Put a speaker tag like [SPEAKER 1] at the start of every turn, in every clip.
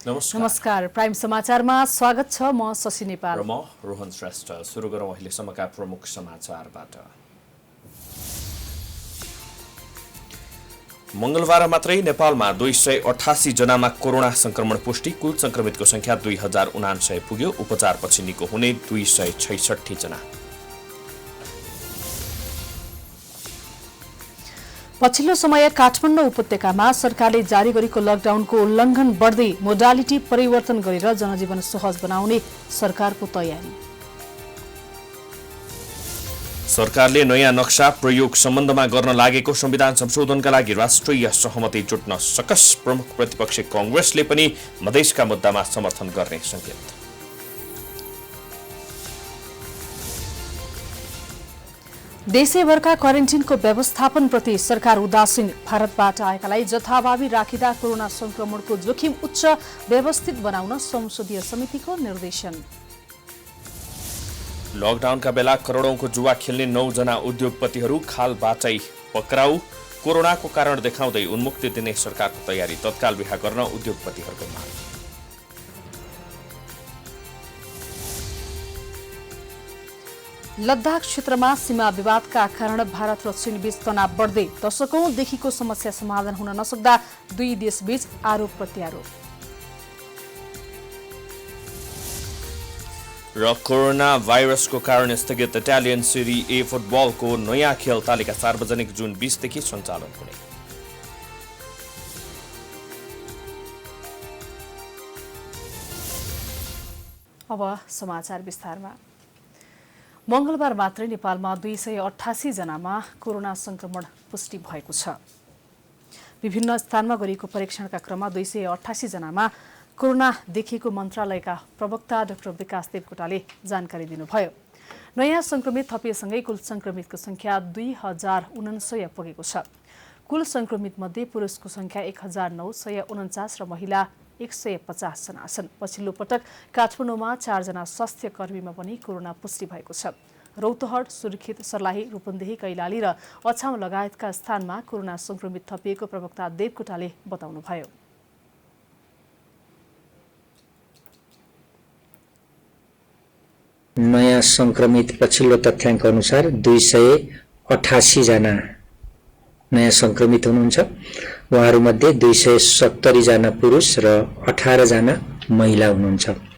[SPEAKER 1] नमस्कार प्राइम समाचारमा स्वागत छ। म शशि नेपाल
[SPEAKER 2] र म रोहन श्रेष्ठ। सुरु गरौँ अहिलेसम्मका प्रमुख समाचारबाट। मंगलबार मात्रै नेपालमा 288 जनामा कोरोना संक्रमण पुष्टि। कुल संक्रमितको संख्या 2079 पुग्यो। उपचारपछि निको हुने 266 जना।
[SPEAKER 1] पछिल्लो समय काठमाडौँ उपत्यकामा सरकारले जारी गरेको लकडाउनको उल्लङ्घन बढ्दै मोडालिटी परिवर्तन गरेर जनजीवन सहज बनाउने सरकारको तयारी।
[SPEAKER 2] सरकारले नयाँ नक्सा प्रयोग सम्बन्धमा गर्न लागेको संविधान संशोधनका लागि राष्ट्रिय सहमति जुट्न सकस। प्रमुख प्रतिपक्षी कांग्रेसले पनि मधेसका मुद्दामा समर्थन गर्ने संकेत।
[SPEAKER 1] देशैभरका क्वारेन्टिनको व्यवस्थापनप्रति सरकार उदासीन। भारतबाट आएकालाई जथाभावी राखिँदा कोरोना संक्रमणको जोखिम उच्च, व्यवस्थित बनाउन संसदीय समितिको निर्देशन।
[SPEAKER 2] लकडाउनका बेला करोडौंको जुवा खेल्ने 9 जना उद्योगपतिहरू खालबाटै पक्राउ। कोरोनाको कारण देखाउँदै उन्मुक्ति दिने सरकारको तयारी। तत्काल बिहा गर्न उद्योगपतिहरूको माग।
[SPEAKER 1] लद्दाख क्षेत्रमा सीमा विवादका कारण भारत र चीन बीच तनाव बढ्दै दशकौंदेखिको समस्या समाधान हुन नसक्दा दुई देशबीच आरोप प्रत्यारोप।
[SPEAKER 2] र कोरोना भाइरसको कारण स्थगित इटालियन सेरी ए फुटबलको नयाँ खेल तालिका सार्वजनिक जुन 20 देखि सञ्चालन हुने।
[SPEAKER 1] अब समाचार विस्तारमा। मंगलबार मात्रै नेपालमा 288 जनामा कोरोना संक्रमण पुष्टि भएको छ। विभिन्न स्थानमा गरिएको परीक्षणका क्रममा 288 जनामा कोरोना देखिएको मन्त्रालयका प्रवक्ता डाक्टर विकास देवकोटाले जानकारी दिनुभयो। नयाँ संक्रमित थपिएसँगै कुल संक्रमितको संख्या 2049 पुगेको छ। कुल संक्रमित मध्ये पुरुषको संख्या 1949 र महिला 150 जना छन्। पछिल्लो पटक काठमाडौँमा 4 जना स्वास्थ्य कर्मीमा पनि कोरोना पुष्टि भएको छ। रौतहट, सुर्खेत, सर्लाही, रूपन्देही, कैलाली र अछाम लगायतका स्थानमा कोरोना संक्रमित थपिएको प्रवक्ता देवकोटाले बताउनुभयो।
[SPEAKER 3] नयाँ संक्रमित पछिल्लो तथ्याङ्क अनुसार 288 जना नयाँ संक्रमित हुनुहुन्छ। उहाँहरूमध्ये 270 जना पुरुष र 18 जना महिला हुनुहुन्छ।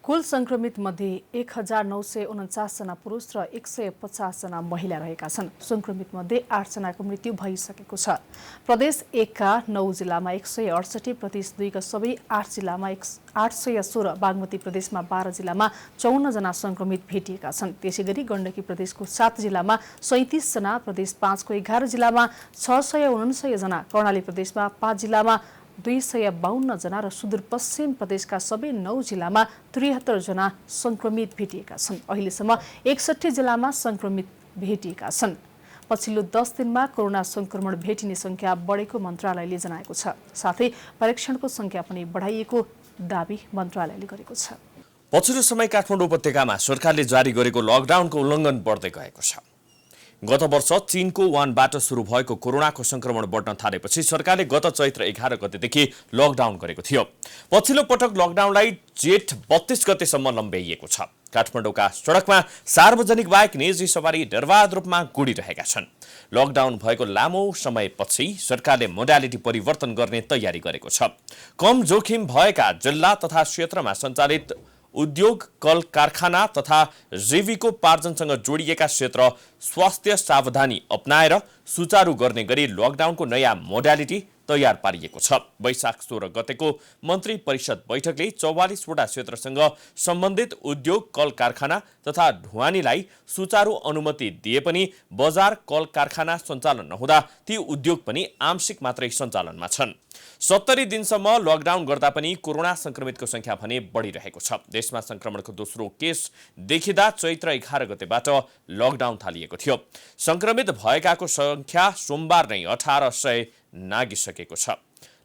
[SPEAKER 1] कुल संक्रमित मध्ये 1949 जना पुरुष र 150 जना महिला रहेका छन्। संक्रमित मध्ये 8 जनाको मृत्यु भइसकेको छ। प्रदेश 1 का 9 जिल्लामा 168, प्रदेश 2 का सबै 8 जिल्लामा 816, बागमती प्रदेशमा 12 जिल्लामा 54 जना संक्रमित भेटिएका छन्। त्यसैगरी गण्डकी प्रदेशको 7 जिल्लामा 37 जना, प्रदेश 5 को 11 जिल्लामा 649 जना, कर्णाली प्रदेशमा 5 जिल्लामा 252 जना र सुदूरपश्चिम प्रदेशका सबै 9 जिल्लामा 73 जना संक्रमित भेटिएका छन्। अहिलेसम्म 61 जिल्लामा संक्रमित भेटिएका छन्। पछिल्लो 10 दिनमा कोरोना संक्रमण भेटिने संख्या बढेको मन्त्रालयले जनाएको छ। साथै परीक्षणको संख्या पनि बढाइएको दाबी मन्त्रालयले गरेको छ।
[SPEAKER 2] पछिल्लो समय काठमाडौँ उपत्यकामा सरकारले जारी गरेको लकडाउनको उल्लङ्घन बढ्दै गएको छ। गत वर्ष चीनको वुहानबाट सुरु भएको कोरोनाको संक्रमण बढ्न थालेपछि सरकारले गत चैत्र 11 गतेदेखि लकडाउन गरेको थियो। पछिल्लो पटक लकडाउनलाई जेठ 32 गतेसम्म लम्ब्याइएको छ। काठमाडौँका सडकमा सार्वजनिक बाहेक निजी सवारी निर्बाध रूपमा गुडिरहेका छन्। लकडाउन भएको लामो समयपछि सरकारले मोडालिटी परिवर्तन गर्ने तयारी गरेको छ। कम जोखिम भएका जिल्ला तथा क्षेत्रमा सञ्चालित उद्योग, कल कारखाना तथा जीविकोपार्जनसँग जोडिएका क्षेत्र स्वास्थ्य सावधानी अपनाएर सुचारू गर्ने गरी लकडाउनको नयाँ मोडालिटी तयार पारिएको छ। वैशाख 16 गतेको मन्त्री परिषद बैठकले 44 वटा क्षेत्रसँग सम्बन्धित उद्योग, कल कारखाना तथा ढुवानीलाई सुचारू अनुमति दिए पनि बजार, कल कारखाना सञ्चालन नहुँदा ती उद्योग पनि आंशिक मात्रै सञ्चालनमा छन्। 70 दिनसम्म लकडाउन गर्दा पनि कोरोना संक्रमितको संख्या भने बढिरहेको छ। देशमा संक्रमणको दोस्रो केस देखिँदा चैत्र 11 गतेबाट लकडाउन थालिएको थियो। संक्रमित भएकाको संख्या सोमबार नै 1800 नागिसकेको छ।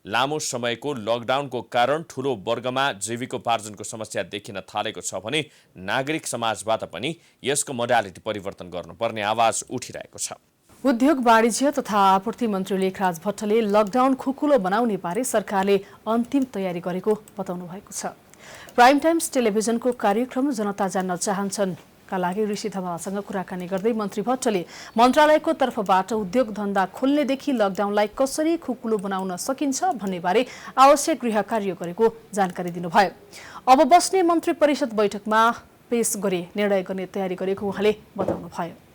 [SPEAKER 2] लामो समयको लकडाउनको कारण ठूलो वर्गमा जीविकोपार्जनको समस्या देखिन थालेको छ भने नागरिक समाजबाट पनि यसको मोडालिटी परिवर्तन गर्नुपर्ने आवाज उठिरहेको छ।
[SPEAKER 1] उद्योग वाणिज्य तथा आपूर्ति मन्त्री लेखराज भट्टले लकडाउन खुकुलो बनाउने बारे सरकारले अन्तिम तयारी गरेको बताउनु भएको छ। प्राइम टाइम्स टेलिभिजनको कार्यक्रम जनता जान्न चाहन्छन् का लागि ऋषि धमालसँग कुराकानी गर्दै मन्त्री भट्टले मन्त्रालयको तर्फबाट उद्योग धन्दा खोल्नेदेखि लकडाउनलाई कसरी खुकुलो बनाउन सकिन्छ भन्ने बारे आवश्यक गृह कार्य गरेको जानकारी दिनुभयो। अब बस्ने मन्त्री परिषद बैठकमा पेश गरी निर्णय गर्ने तयारी गरेको उहाँले बताउनुभयो।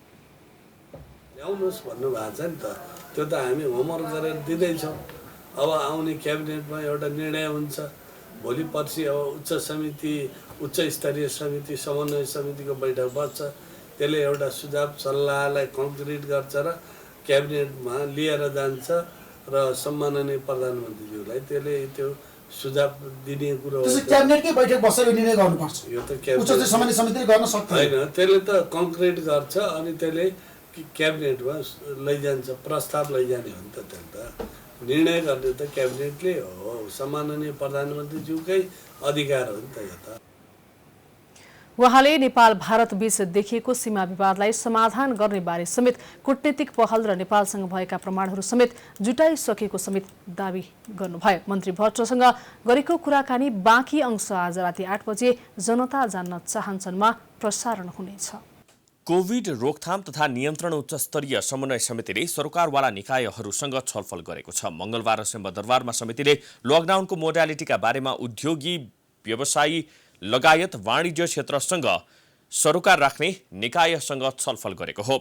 [SPEAKER 4] ल्याउनुहोस् भन्नुभएको छ नि त, त्यो त हामी होमवर्क गरेर दिँदैछौँ। अब आउने क्याबिनेटमा एउटा निर्णय हुन्छ, भोलि पर्सि अब उच्च स्तरीय समिति समन्वय समितिको बैठक बस्छ, त्यसले एउटा सुझाव सल्लाहलाई कङ्क्रिट गर्छ र क्याबिनेटमा लिएर जान्छ र सम्माननीय प्रधानमन्त्रीज्यूलाई त्यसले त्यो सुझाव दिने कुरो हो।
[SPEAKER 5] क्याबिनेटकै बैठक बसेर निर्णय गर्नुपर्छ।
[SPEAKER 4] यो त क्याबिनेट
[SPEAKER 5] उच्च समन्वय समितिले गर्न सक्दैन,
[SPEAKER 4] त्यसले त कङ्क्रिट गर्छ अनि त्यसले क्याबिनेटमा लैजान्छ, प्रस्ताव लैजाने हो नि त। त्यसले त निर्णय गर्ने त क्याबिनेटले हो, सम्माननीय प्रधानमन्त्रीज्यूकै अधिकार हो नि त। यो त
[SPEAKER 1] उहाँले नेपाल भारत बीच देखिएको सीमा विवादलाई समाधान गर्ने बारे समेत कूटनीतिक पहल र नेपालसँग भएका प्रमाणहरू समेत जुटाइसकेको समेत दावी गर्नुभयो। मन्त्री भट्टसँग गरेको कुराकानी बाँकी अंश आज राति 8 बजे जनता जान्न चाहन्छनमा प्रसारण हुनेछ।
[SPEAKER 2] कोभिड रोकथाम तथा नियन्त्रण उच्च स्तरीय समन्वय समितिले सरकारवाला निकायहरूसँग छलफल गरेको छ। मंगलबार सिंहदरबारमा समितिले लकडाउनको मोडालिटीका बारेमा उद्योगी व्यवसायी लगायत वाणिज्य क्षेत्रसँग सरोकार राख्ने निकायसँग छलफल गरेको हो।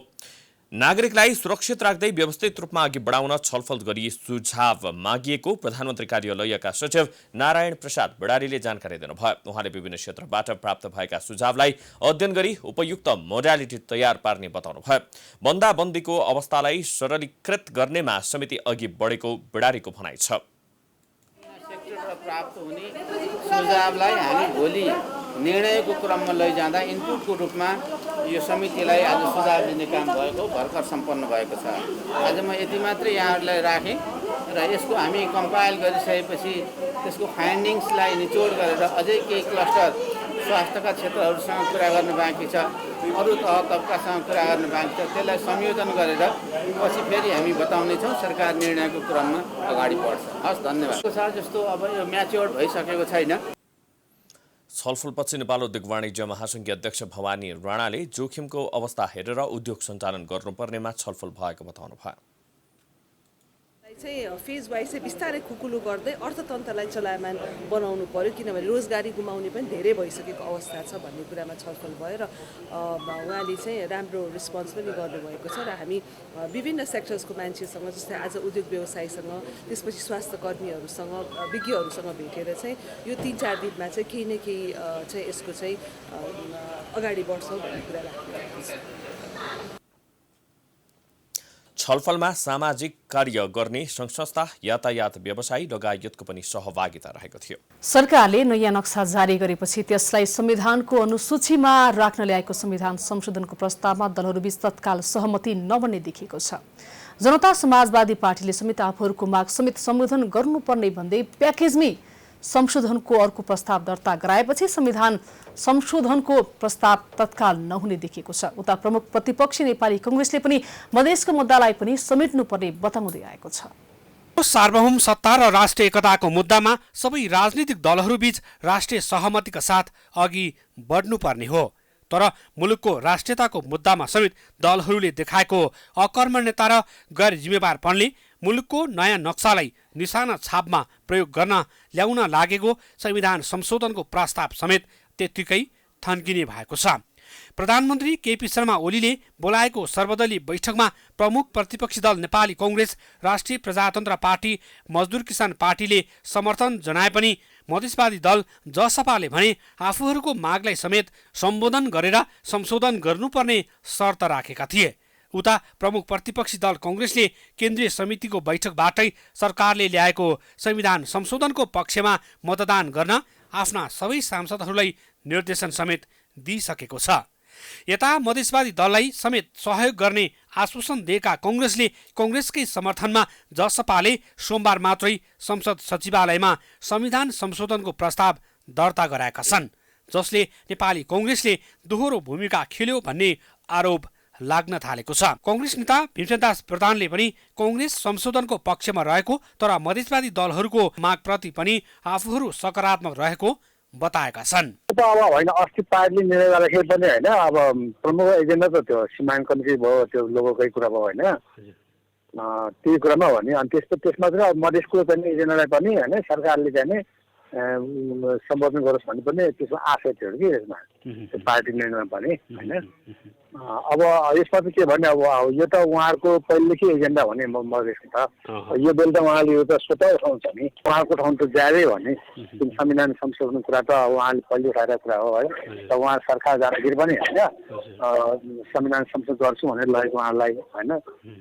[SPEAKER 2] नागरिकलाई सुरक्षित राख्दै व्यवस्थित रूपमा अघि बढाउन छलफल गरी सुझाव मागिएको प्रधानमन्त्री कार्यालयका सचिव नारायण प्रसाद बडारीले जानकारी दिनुभयो। उहाँले विभिन्न क्षेत्रबाट प्राप्त भएका सुझावलाई अध्ययन गरी उपयुक्त मोडालिटी तयार पार्ने बताउनुभयो। बन्दाबन्दीको अवस्थालाई सरलीकृत गर्नेमा समिति अघि बढेको बडारीको भनाइ छ।
[SPEAKER 6] प्राप्त हुने सुझावलाई हामी भोलि निर्णयको क्रममा लैजाँदा इनपुटको रूपमा यो समितिलाई आज सुझाव दिने काम भएको भर्खर सम्पन्न भएको छ। आज म यति मात्रै यहाँहरूलाई राखेँ र यसको हामी कम्पाइल गरिसकेपछि त्यसको फाइन्डिङ्सलाई निचोड गरेर अझै केही क्लस्टर स्वास्थ्यका क्षेत्रहरूसँग कुरा गर्न बाँकी छ, अरू तह तबकासँग कुरा गर्न बाँकी छ, त्यसलाई संयोजन गरेर पछि फेरि हामी बताउनेछौँ। सरकार निर्णयको क्रममा अगाडि बढ्छ। हस्, धन्यवाद। जस्तो अब यो म्याच्योर्ड भइसकेको छैन।
[SPEAKER 2] छलफलपछि नेपाल उद्योग वाणिज्य महासङ्घीय अध्यक्ष भवानी राणाले जोखिमको अवस्था हेरेर उद्योग सञ्चालन गर्नुपर्नेमा छलफल भएको बताउनुभयो।
[SPEAKER 7] फेज वाइज चाहिँ बिस्तारै खुकुलो गर्दै अर्थतन्त्रलाई चलायमान बनाउनु पर्यो, किनभने रोजगारी गुमाउने पनि धेरै भइसकेको अवस्था छ भन्ने कुरामा छलफल भयो र उहाँले चाहिँ राम्रो रिस्पोन्स पनि गर्नुभएको छ। र हामी विभिन्न सेक्टर्सको मान्छेसँग जस्तै आज उद्योग व्यवसायीसँग, त्यसपछि स्वास्थ्य कर्मीहरूसँग, विज्ञहरूसँग भेटेर चाहिँ यो 3-4 दिनमा चाहिँ केही न केही चाहिँ यसको चाहिँ अगाडि बढ्छौँ भन्ने कुरा राख्नु छ।
[SPEAKER 2] छलफलमा सामाजिक कार्य गर्ने संस्था, यातायात व्यवसायी लगायतको पनि सहभागिता रहेको थियो।
[SPEAKER 1] सरकारले नयाँ नक्सा जारी गरेपछि त्यसलाई संविधानको अनुसूचीमा राख्न ल्याएको संविधान संशोधनको प्रस्तावमा दलहरूबीच तत्काल सहमति नबन्ने देखिएको छ। जनता समाजवादी पार्टीले समेत आफूहरूको माग समेत सम्बोधन गर्नुपर्ने भन्दै प्याकेजमै संशोधनको अर्को प्रस्ताव दर्ता गराएपछि संविधान संशोधनको प्रस्ताव तत्काल नहुने देखिएको छ। उता प्रमुख प्रतिपक्षी नेपाली कांग्रेसले पनि मधेसको मुद्दालाई पनि समेट्नुपर्ने बताउँदै आएको छ।
[SPEAKER 8] सार्वभौम सत्ता र राष्ट्रिय एकताको मुद्दामा सबै राजनीतिक दलहरूबीच राष्ट्रिय सहमतिका साथ अघि बढ्नुपर्ने हो। तर मुलुकको राष्ट्रियताको मुद्दामा समेत दलहरूले देखाएको अकर्मण्यता र गैर जिम्मेवारपनले मुलुकको नयाँ नक्सालाई निशाना छापमा प्रयोग गर्न ल्याउन लागेको संविधान संशोधनको प्रस्ताव समेत त्यत्तिकै थन्किने भएको छ। प्रधानमन्त्री केपी शर्मा ओलीले बोलाएको सर्वदलीय बैठकमा प्रमुख प्रतिपक्षी दल नेपाली कांग्रेस, राष्ट्रिय प्रजातन्त्र पार्टी, मजदुर किसान पार्टीले समर्थन जनाए पनि मधेसवादी दल जसपाले भने आफूहरूको मागलाई समेत सम्बोधन गरेर संशोधन गर्नुपर्ने शर्त राखेका थिए। उता प्रमुख प्रतिपक्षी दल कांग्रेसले केन्द्रीय समितिको बैठकबाटै सरकारले ल्याएको संविधान संशोधनको पक्षमा मतदान गर्न आफ्ना सबै सांसदहरूलाई निर्देशन समेत दिइसकेको छ। यता मधेसवादी दललाई समेत सहयोग गर्ने आश्वासन दिएका कांग्रेसले कांग्रेसकै समर्थनमा जसपाले सोमबार मात्रै संसद सचिवालयमा संविधान संशोधनको प्रस्ताव दर्ता गराएका छन्, जसले नेपाली कांग्रेसले दोहोरो भूमिका खेल्यो भन्ने आरोप लाग्न थालेको छ। कांग्रेस नेता भीमसेनदास प्रधानले पनि कांग्रेस संशोधनको पक्षमा रहेको तर मधेसवादी दलहरूको मागप्रति पनि आफूहरू सकारात्मक रहेको बताएका छन्।
[SPEAKER 9] अब होइन अस्ति पार्टीले निर्णय गर्दाखेरि पनि होइन अब प्रमुख एजेन्डा त त्यो सीमाङ्कनकै भयो, त्यो लोगोकै कुरा भयो होइन, त्यही कुरामा हो नि। अनि त्यसमा चाहिँ मधेसको चाहिँ एजेन्डालाई पनि होइन सरकारले चाहिँ सम्बोधन गरोस् भन्ने पनि त्यसमा आशा थियो कि यसमा पार्टी निर्णयमा पनि होइन। अब यसमा चाहिँ के भने अब यो त उहाँहरूको पहिलेदेखि एजेन्डा हो नि मधेसको त, यो बेल त उहाँले यो त स्वतः उठाउँछ नि, उहाँको ठाउँ त ज्यादै हो नि। संविधान संशोधन कुरा त उहाँले पहिले उठाएर कुरा हो है, त उहाँ सरकार जाँदाखेरि पनि होइन संविधान संशोधन गर्छु भनेर लगेको उहाँलाई होइन,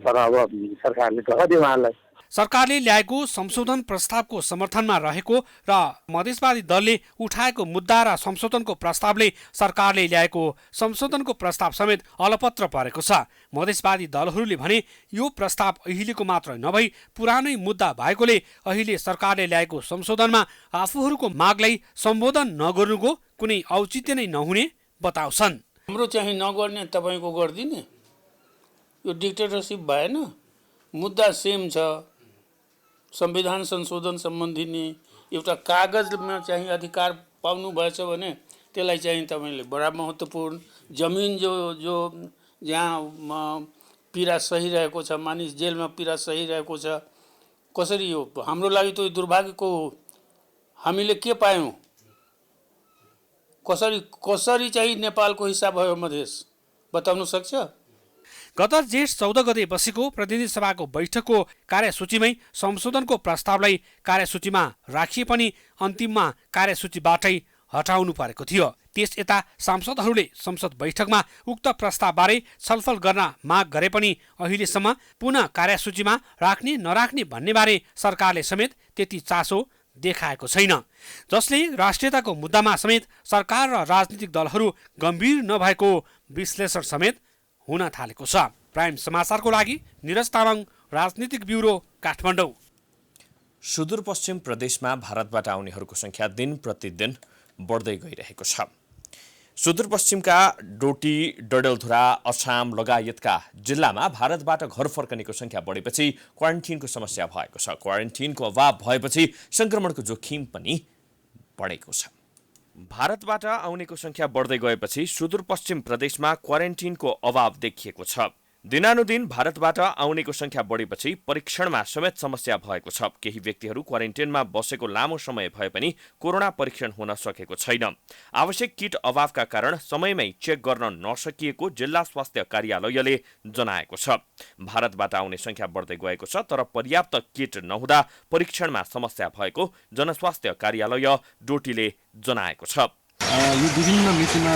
[SPEAKER 9] तर अब सरकारले गरिदियो उहाँलाई।
[SPEAKER 8] सरकारले ल्याएको संशोधन प्रस्तावको समर्थनमा रहेको र मधेसवादी दलले उठाएको मुद्दा र संशोधनको प्रस्तावले सरकारले ल्याएको संशोधनको प्रस्ताव समेत अलपत्र परेको छ। मधेसवादी दलहरूले भने यो प्रस्ताव अहिलेको मात्र नभई पुरानै मुद्दा भएकोले अहिले सरकारले ल्याएको संशोधनमा आफूहरूको मागलाई सम्बोधन नगर्नुको कुनै औचित्य नै नहुने बताउँछन्।
[SPEAKER 10] हाम्रो चाहिँ नगर्ने तपाईँको गरिदिने, यो डिक्टेटरसिप भएन। मुद्दा सेम छ, संविधान संशोधन सम्बन्धी नै एउटा कागजमा चाहिँ अधिकार पाउनु भएछ भने त्यसलाई चाहिँ तपाईँले बडा महत्त्वपूर्ण। जमिन जो जहाँ पीडा सहिरहेको छ, मानिस जेलमा पीडा सहिरहेको छ, कसरी हो हाम्रो लागि त दुर्भाग्यको हो। हामीले के पायौँ, कसरी चाहिँ नेपालको हिस्सा भयो मधेस बताउन सक्छ?
[SPEAKER 8] गत जेठ 14 गते बसेको प्रतिनिधि सभाको बैठकको कार्यसूचीमै संशोधनको प्रस्तावलाई कार्यसूचीमा राखिए पनि अन्तिममा कार्यसूचीबाटै हटाउनु परेको थियो। त्यस यता सांसदहरूले संसद बैठकमा उक्त प्रस्तावबारे छलफल गर्न माग गरे पनि अहिलेसम्म पुनः कार्यसूचीमा राख्ने नराख्ने भन्नेबारे सरकारले समेत त्यति चासो देखाएको छैन, जसले राष्ट्रियताको मुद्दामा समेत सरकार र राजनीतिक दलहरू गम्भीर नभएको विश्लेषण समेत हुन थालेको छ। प्राइम समाचारको लागि निरज तामाङ, राजनीतिक ब्युरो, काठमाडौँ।
[SPEAKER 2] सुदूरपश्चिम प्रदेशमा भारतबाट आउनेहरूको संख्या दिन प्रतिदिन बढ्दै गइरहेको छ। सुदूरपश्चिमका डोटी, डडेलधुरा, अछाम लगायतका जिल्लामा भारतबाट घर फर्कनेको संख्या बढेपछि क्वारेन्टिनको समस्या भएको छ। क्वारेन्टिनको अभाव भएपछि संक्रमणको जोखिम पनि बढेको छ। भारतबाट आउनेको संख्या बढ्दै गएपछि सुदूरपश्चिम प्रदेशमा क्वारेन्टिनको अभाव देखिएको छ। दिनानुदिन भारतबाट आउनेको संख्या बढेपछि परीक्षणमा समेत समस्या भएको छ। केही व्यक्तिहरू क्वारेन्टिनमा बसेको लामो समय भए पनि कोरोना परीक्षण हुन सकेको छैन। आवश्यक किट अभावका कारण समयमै चेक गर्न नसकिएको जिल्ला स्वास्थ्य कार्यालयले जनाएको छ। भारतबाट आउने संख्या बढ्दै गएको छ, तर पर्याप्त किट नहुँदा परीक्षणमा समस्या भएको जनस्वास्थ्य कार्यालय डोटीले जनाएको छ।
[SPEAKER 11] यो विभिन्न मितिमा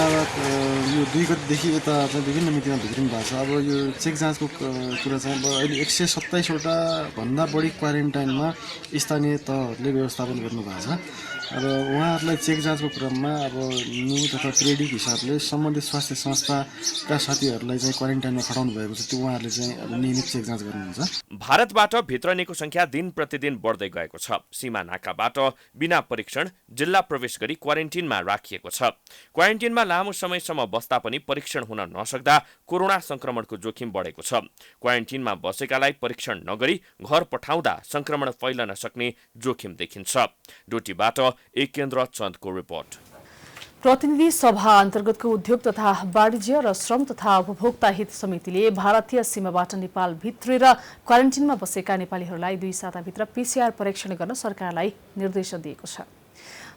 [SPEAKER 11] यो 2 गतेदेखि यता चाहिँ विभिन्न मितिमा भित्रिनु भएको छ। अब यो चेक जाँचको कुरा चाहिँ अब अहिले 127वटा भन्दा बढी क्वारेन्टाइनमा स्थानीय तहहरूले व्यवस्थापन गर्नुभएको छ। र उहाँहरूलाई चेक जाँचको क्रममा अब नियमित तथा क्रेडिट हिसाबले सम्बन्धित स्वास्थ्य संस्थाका साथीहरूलाई चाहिँ क्वारेन्टाइनमा खटाउनु भएको छ। त्यो उहाँहरूले चाहिँ अब नियमित चेक जाँच गर्नुहुन्छ।
[SPEAKER 2] भारतबाट भित्रनेको संख्या दिन प्रतिदिन बढ्दै गएको छ। सीमा नाकाबाट बिना परीक्षण जिल्ला प्रवेश गरी क्वारेन्टिनमा राखिएको छ। क्वारेन्टिनमा लामो समयसम्म बस्दा पनि परीक्षण हुन नसक्दा कोरोना संक्रमणको जोखिम बढेको छ। क्वारेन्टिनमा बसेकालाई परीक्षण नगरी घर पठाउँदा संक्रमण फैलन सक्ने जोखिम देखिन्छ। डोटीबाट एक केन्द्र चन्दको रिपोर्ट।
[SPEAKER 1] प्रतिनिधि सभा अन्तर्गतको उद्योग तथा वाणिज्य र श्रम तथा उपभोक्ता हित समितिले भारतीय सीमाबाट नेपाल भित्रेर क्वारेन्टिनमा बसेका नेपालीहरूलाई 2 साताभित्र पीसीआर परीक्षण गर्न सरकारलाई निर्देशन दिएको छ।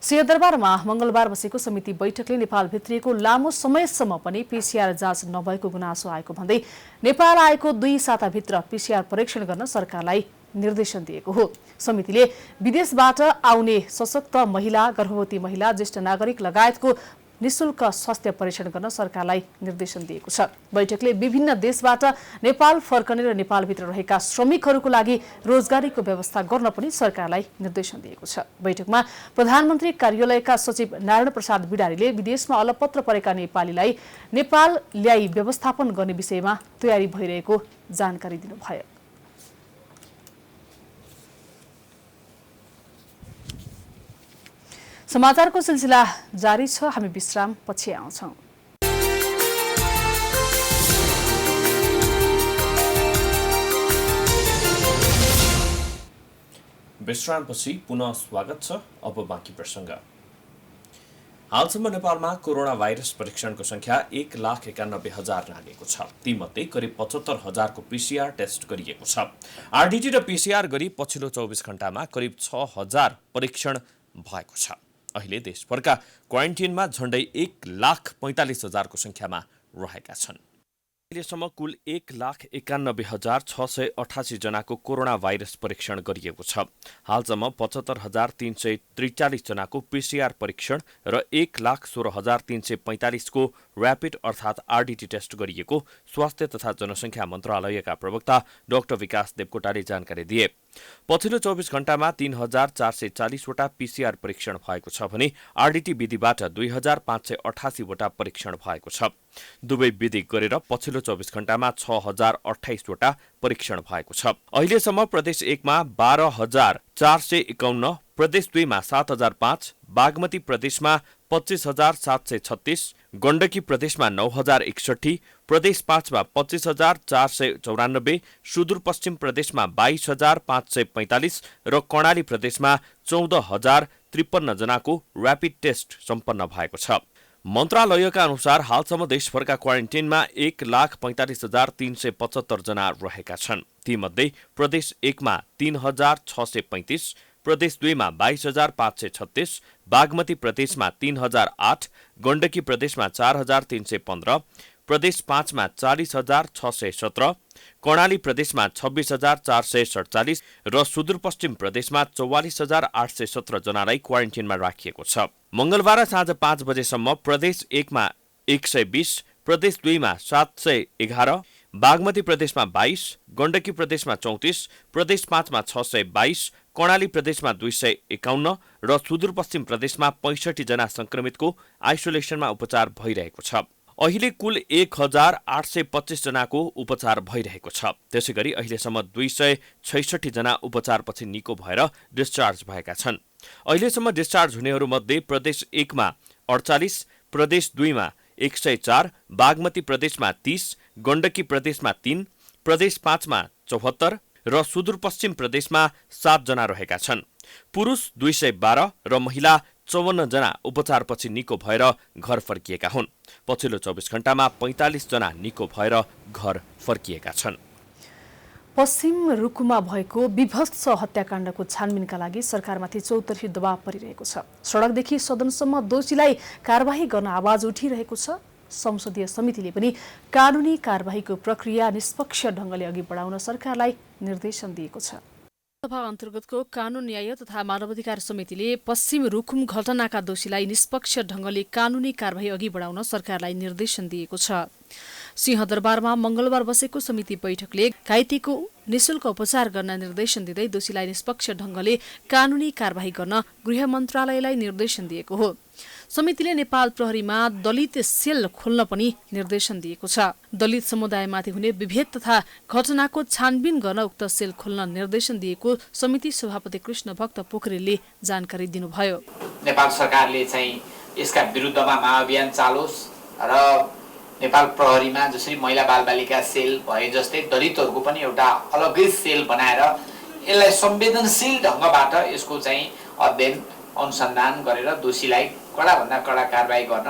[SPEAKER 1] सिंहदरबारमा मंगलबार बसेको समिति बैठकले नेपाल भित्रिएको लामो समयसम्म पनि पीसीआर जाँच नभएको गुनासो आएको भन्दै नेपाल आएको 2 साताभित्र पीसीआर परीक्षण गर्न सरकारलाई निर्देशन दिएको हो। समितिले विदेशबाट आउने सशक्त महिला, गर्भवती महिला, ज्येष्ठ नागरिक लगायतको निशुल्क स्वास्थ्य परीक्षण गर्न सरकारलाई निर्देशन दिएको छ। बैठकले विभिन्न देशबाट नेपाल फर्कने र नेपालभित्र रहेका श्रमिकहरूको लागि रोजगारीको व्यवस्था गर्न पनि सरकारलाई निर्देशन दिएको छ। बैठकमा प्रधानमन्त्री कार्यालयका सचिव नारायण प्रसाद बिडारीले विदेशमा अलपत्र परेका नेपालीलाई नेपाल ल्याई व्यवस्थापन गर्ने विषयमा तयारी भइरहेको जानकारी दिनुभयो। समाचारको सिलसिला जारी छ, हामी विश्राम पछि आउँछौं।
[SPEAKER 2] विश्रामपछि पुनः स्वागत छ। अब बाँकी प्रसङ्ग। हालसम्म नेपालमा कोरोना भाइरस परीक्षणको संख्या 1,91,000 नागेको छ। तीमध्ये करिब 75,000को पीसीआर टेस्ट गरिएको छ। आरडीटी र पीसीआर गरी पछिल्लो 24 घण्टामा करिब 6,000 परीक्षण भएको छ। अहिले देशभरका क्वारेन्टिनमा झण्डै 1,45,000को संख्यामा रहेका छन्। अहिलेसम्म कुल 1,91,688 जनाको कोरोना भाइरस परीक्षण गरिएको छ। हालसम्म 75,343 जनाको पीसीआर परीक्षण र 1,16,345 को ऱ्यापिड अर्थात् आरडीटी टेस्ट गरिएको स्वास्थ्य तथा जनसङ्ख्या मन्त्रालयका प्रवक्ता डाक्टर विकास देवकोटाले जानकारी दिए। पछिल्लो 24 घण्टामा 3,440 वटा पीसीआर परीक्षण भएको छ भने आरडीटी विधिबाट 2,588 वटा परीक्षण भएको छ। दुवै विधि गरेर पछिल्लो 24 घण्टामा 6,028 वटा परीक्षण भएको छ। अहिलेसम्म प्रदेश 1 मा 12,451, प्रदेश 2 मा 7,005, बागमती प्रदेशमा 25,736, गण्डकी प्रदेशमा 9,061, प्रदेश 5 मा 25,494, सुदूरपश्चिम प्रदेशमा 22,545 र कर्णाली प्रदेशमा 14,053 जनाको ऱ्यापिड टेस्ट सम्पन्न भएको छ। मन्त्रालयका अनुसार हालसम्म देशभरका क्वारेन्टिनमा 1,45,375 जना रहेका छन्। तीमध्ये प्रदेश 1 मा 3,635, प्रदेश 2 मा 22,536, बागमती प्रदेशमा 3,008, गण्डकी प्रदेशमा 4,315, प्रदेश 5 मा 40,617, कर्णाली प्रदेशमा 26,447 र सुदूरपश्चिम प्रदेशमा 44,817 जनालाई क्वारेन्टिनमा राखिएको छ। मंगलबार साँझ 5 बजेसम्म प्रदेश 1 मा 120, प्रदेश 2 मा 711, बागमती प्रदेशमा 22, गण्डकी प्रदेशमा 34, प्रदेश 5 मा 622, कर्णाली प्रदेशमा 251 र सुदूरपश्चिम प्रदेशमा 65 जना संक्रमितको आइसोलेसनमा उपचार भइरहेको छ। अहिले कुल 1,825 जनाको उपचार भइरहेको छ। त्यसैगरी अहिलेसम्म 266 जना उपचारपछि निको भएर डिस्चार्ज भएका छन्। अहिलेसम्म डिस्चार्ज हुनेहरूमध्ये प्रदेश 1 मा 48, प्रदेश 2 मा 104, बागमती प्रदेशमा 30, गण्डकी प्रदेशमा 3, प्रदेश 5 मा 74 र सुदूरपश्चिम प्रदेशमा 7 जना रहेका छन्। पुरुष 212 र महिला 54 जना उपचारपछि निको भएर घर फर्किएका हुन्। पछिल्लो 24 घण्टामा 45 जना निको भएर घर फर्किएका छन्।
[SPEAKER 1] पश्चिम रुकुममा भएको विभत्स हत्याकाण्डको छानबिनका लागि सरकारमाथि चौतर्फी दबाव परिरहेको छ। सडकदेखि सदनसम्म दोषीलाई कारबाही गर्न आवाज उठिरहेको छ। संसदीय समितिले पनि कानुनी कारबाहीको प्रक्रिया निष्पक्ष ढङ्गले अघि बढाउन सरकारलाई निर्देशन दिएको छ। सभा अन्तर्गतको कानून न्याय तथा मानवाधिकार समितिले पश्चिम रुकुम घटनाका दोषीलाई निष्पक्ष ढङ्गले कानुनी कारबाही अघि बढाउन सरकारलाई निर्देशन दिएको छ। सिंहदरबारमा मंगलबार बसेको समिति बैठकले घाइतेको निशुल्क उपचार गर्न निर्देशन दिँदै दोषीलाई निष्पक्ष ढङ्गले कानुनी कारबाही गर्न गृह मन्त्रालयलाई निर्देशन दिएको हो। समितिले नेपाल प्रहरीमा दलित सेल खोल्न पनि निर्देशन दिएको छ। दलित समुदायमाथि हुने विभेद तथा घटनाको छानबिन गर्न उक्त सेल खोल्न निर्देशन दिएको समिति सभापति कृष्ण भक्त पोखरेलले जानकारी दिनुभयो।
[SPEAKER 12] नेपाल सरकारले चाहिँ यसका विरुद्धमा महाअभियान चालोस् र नेपाल प्रहरीमा जसरी महिला बालबालिका सेल भए जस्तै दलितहरूको पनि एउटा अलग्गै सेल बनाएर यसलाई संवेदनशील ढङ्गबाट यसको चाहिँ अध्ययन अनुसन्धान गरेर दोषीलाई कडाभन्दा कडा कारबाही गर्न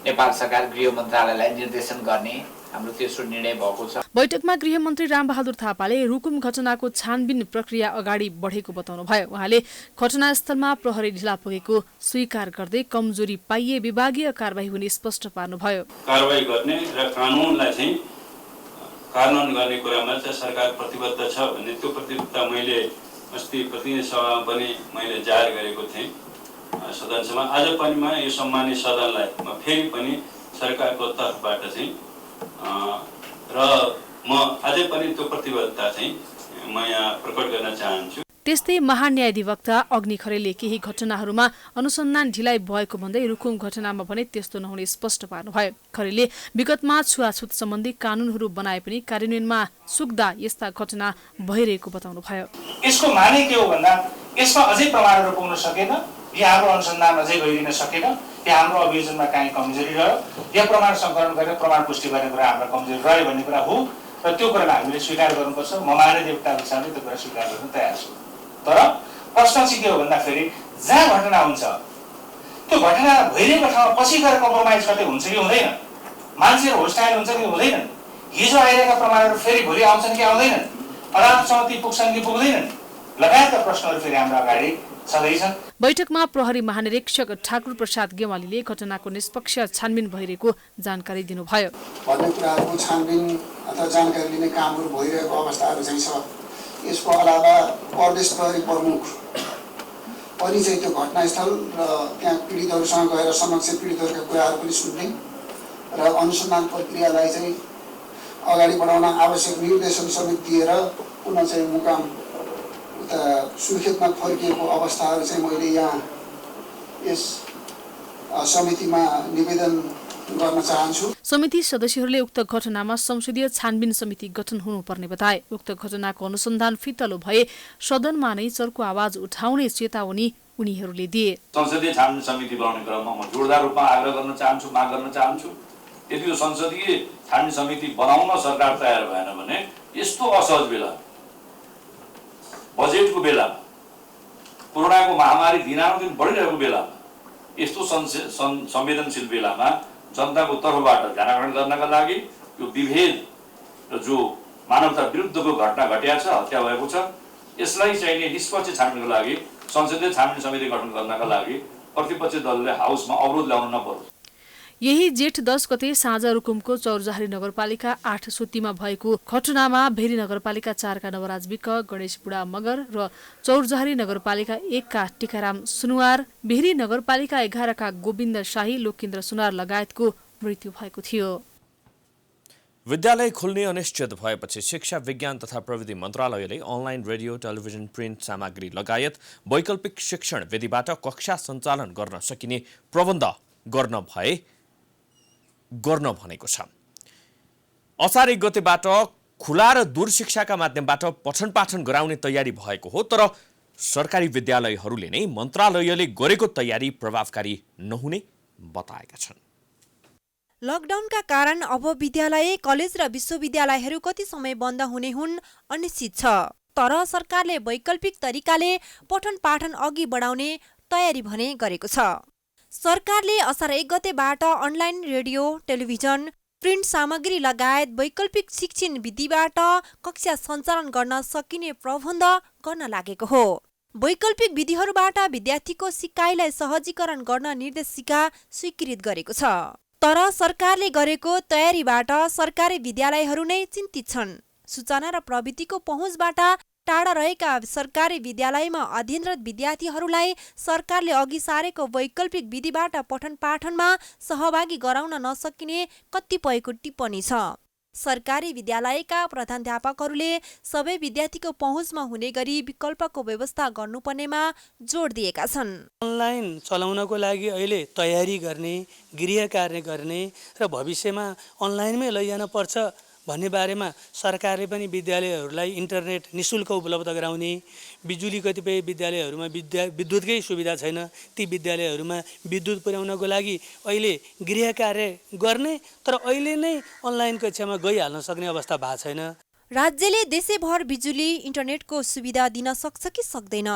[SPEAKER 12] नेपाल सरकार गृह मन्त्रालयलाई निर्देशन गर्ने हाम्रो तेस्रो निर्णय भएको छ।
[SPEAKER 1] बैठकमा गृहमन्त्री रामबहादुर थापाले रुकुम घटनाको छानबिन प्रक्रिया अगाडि बढेको बताउनुभयो। उहाँले घटनास्थलमा प्रहरी ढिला पुगेको स्वीकार गर्दै कमजोरी पाइए विभागीय कारबाही हुने स्पष्ट पार्नुभयो।
[SPEAKER 13] कारबाही गर्ने र कानुनलाई चाहिँ कार्यान्वयन गर्ने कुरामा चाहिँ सरकार प्रतिबद्ध छ भन्ने त्यो प्रतिबद्धता मैले अस्ति प्रतिनिधि सभामा पनि मैले जाहेर गरेको थिएँ सदनमा। आज पनि म यो सम्मानित सदनलाई म फेरि पनि सरकारको तर्फबाट चाहिँ र म अझै पनि त्यो प्रतिबद्धता चाहिँ म यहाँ प्रकट गर्न चाहन्छु।
[SPEAKER 1] त्यस्तै महान्यायाधिवक्ता अग्नि खरेलले केही घटनाहरूमा अनुसन्धान ढिलाइ भएको भन्दै रुकुम घटनामा भने त्यस्तो नहुने स्पष्ट पार्नुभयो। खरेलले विगतमा छुवाछुत सम्बन्धी कानूनहरू बनाए पनि कार्यान्वयनमा सुक्दा यस्ता घटना भइरहेको बताउनुभयो।
[SPEAKER 14] यसको माने के हो भन्दा यसमा अझै प्रमाणहरू पुग्न सकेन, या हाम्रो अनुसन्धान अझै गइदिन सकेन, या हाम्रो अभियोजनमा काहीँ कमजोरी रह्यो, या प्रमाण सङ्कलन गरेर प्रमाण पुष्टि गर्ने कुरा हाम्रो कमजोरी रह्यो भन्ने कुरा हो र त्यो कुरालाई हामीले स्वीकार गर्नुपर्छ। म महान्यायाधिवक्ताको हिसाबले त्यो कुरा स्वीकार गर्न तयार छु। तर प्रश्न चाहिँ के हो भन्दाखेरि जहाँ घटना हुन्छ त्यो घटना भइरहेको ठाउँमा पछि गएर कम्प्रोमाइज कतै हुन्छ कि हुँदैन, मान्छेहरू होस्टाइल हुन्छ कि हुँदैनन्, हिजो आइरहेका प्रमाणहरू फेरि भोलि आउँछन् कि आउँदैनन्, अदालतसम्म ती पुग्छन् कि पुग्दैनन् लगायतका प्रश्नहरू फेरि हाम्रो अगाडि छँदैछन्।
[SPEAKER 1] बैठकमा प्रहरी महानिरीक्षक ठाकुर प्रसाद गेवालीले घटनाको निष्पक्ष छानबिन भइरहेको जानकारी दिनुभयो।
[SPEAKER 5] भन्ने कुराहरूको छानबिन अथवा जानकारी लिने कामहरू भइरहेको अवस्थाहरू चाहिँ छ। यसको अलावा प्रदेश प्रहरी प्रमुख पनि चाहिँ त्यो घटनास्थल र त्यहाँ पीडितहरूसँग गएर समक्ष पीडितहरूका कुराहरू पनि सुन्ने र अनुसन्धान प्रक्रियालाई चाहिँ अगाडि बढाउन आवश्यक निर्देशन समेत दिएर पुनः चाहिँ मुकाम उता सुर्खेतमा फर्किएको अवस्थाहरू चाहिँ मैले यहाँ यस समितिमा निवेदन गर्न चाहन्छु।
[SPEAKER 1] समिति सदस्यहरूले उक्त घटनामा संसदीय छानबिन समिति गठन हुनुपर्ने बताए। उक्त घटनाको अनुसन्धान फितलो भए सदनमा नै चर्को आवाज उठाउने चेतावनी उनीहरूले दिए।
[SPEAKER 15] संसदीय छानबिन समिति बनाउने क्रममा म जोरदार रूपमा आग्रह गर्न चाहन्छु, माग गर्न चाहन्छु। यदि यो संसदीय छानबिन समिति बनाउन सरकार तयार भएन भने यस्तो असहज बेला, बजेटको बेला, कोरोनाको महामारी दिनानुदिन बढिरहेको बेला, यस्तो संवेदनशील बेलामा जनताको तर्फबाट ध्यानाकर्षण गर्नका लागि यो विभेद र जो मानवता विरुद्धको घटना घटेको छ, हत्या भएको छ, यसलाई चाहिने निष्पक्ष छानबिनको लागि संसदीय छानबिन समिति गठन गर्नका लागि प्रतिपक्षी दलले हाउसमा अवरोध ल्याउन नपरोस्।
[SPEAKER 1] यही जेठ 10 गते साँझ रुकुमको चौरजहारी नगरपालिका 8 सुत्तीमा भएको घटनामा भेरी नगरपालिका 4 का नवराज विक, गणेश बुढा मगर र चौरजहारी नगरपालिका 1 का टिकाराम सुनुवार, भेरी नगरपालिका 11 का गोविन्द शाही, लोकेन्द्र सुनार लगायतको मृत्यु भएको थियो।
[SPEAKER 2] विद्यालय खुल्ने अनिश्चित भएपछि शिक्षा विज्ञान तथा प्रविधि मन्त्रालयले अनलाइन रेडियो, टेलिभिजन, प्रिन्ट सामग्री लगायत वैकल्पिक शिक्षण विधिबाट कक्षा सञ्चालन गर्न सकिने प्रबन्ध गर्न भनेको छ। असार 1 गतेबाट खुला र दूरशिक्षाका माध्यमबाट पठन पाठन गराउने तयारी भएको हो, तर सरकारी विद्यालयहरूले नै मन्त्रालयले गरेको तयारी प्रभावकारी नहुने बताएका छन्।
[SPEAKER 16] लकडाउनका कारण अब विद्यालय, कलेज र विश्वविद्यालयहरू कति समय बन्द हुने हुन् अनिश्चित छ। तर सरकारले वैकल्पिक तरिकाले पठन पाठन अघि बढाउने तयारी भने गरेको छ। सरकारले असार 1 गतेबाट अनलाइन रेडियो, टेलिभिजन, प्रिन्ट सामग्री लगायत वैकल्पिक शिक्षण विधिबाट कक्षा सञ्चालन गर्न सकिने प्रबन्ध गर्न लागेको हो। वैकल्पिक विधिहरूबाट विद्यार्थीको सिकाइलाई सहजीकरण गर्न निर्देशिका स्वीकृत गरेको छ। तर सरकारले गरेको तयारीबाट सरकारी विद्यालयहरू नै चिन्तित छन्। सूचना र प्रविधिको पहुँचबाट टाढा रहेका सरकारी विद्यालयमा अध्ययनरत विद्यार्थीहरूलाई सरकारले अघि सारेको वैकल्पिक विधिबाट पठन पाठनमा सहभागी गराउन नसकिने कतिपयको टिप्पणी छ। सरकारी विद्यालयका प्रधानाध्यापकहरूले सबै विद्यार्थीको पहुँचमा हुने गरी विकल्पको व्यवस्था गर्नुपर्नेमा जोड दिएका छन्।
[SPEAKER 17] अनलाइन चलाउनको लागि अहिले तयारी गर्ने, गृह कार्य गर्ने र भविष्यमा अनलाइनमै लैजान पर्छ भन्ने बारेमा सरकारले पनि विद्यालयहरूलाई इन्टरनेट निशुल्क उपलब्ध गराउने, बिजुली कतिपय विद्यालयहरूमा विद्युतकै सुविधा छैन, ती विद्यालयहरूमा विद्युत पुर्याउनको लागि अहिले गृह कार्य गर्ने, तर अहिले नै अनलाइन कक्षामा गइहाल्न सक्ने अवस्था भएको छैन।
[SPEAKER 16] राज्यले देशैभर बिजुली, इन्टरनेटको सुविधा दिन सक्छ कि सक्दैन?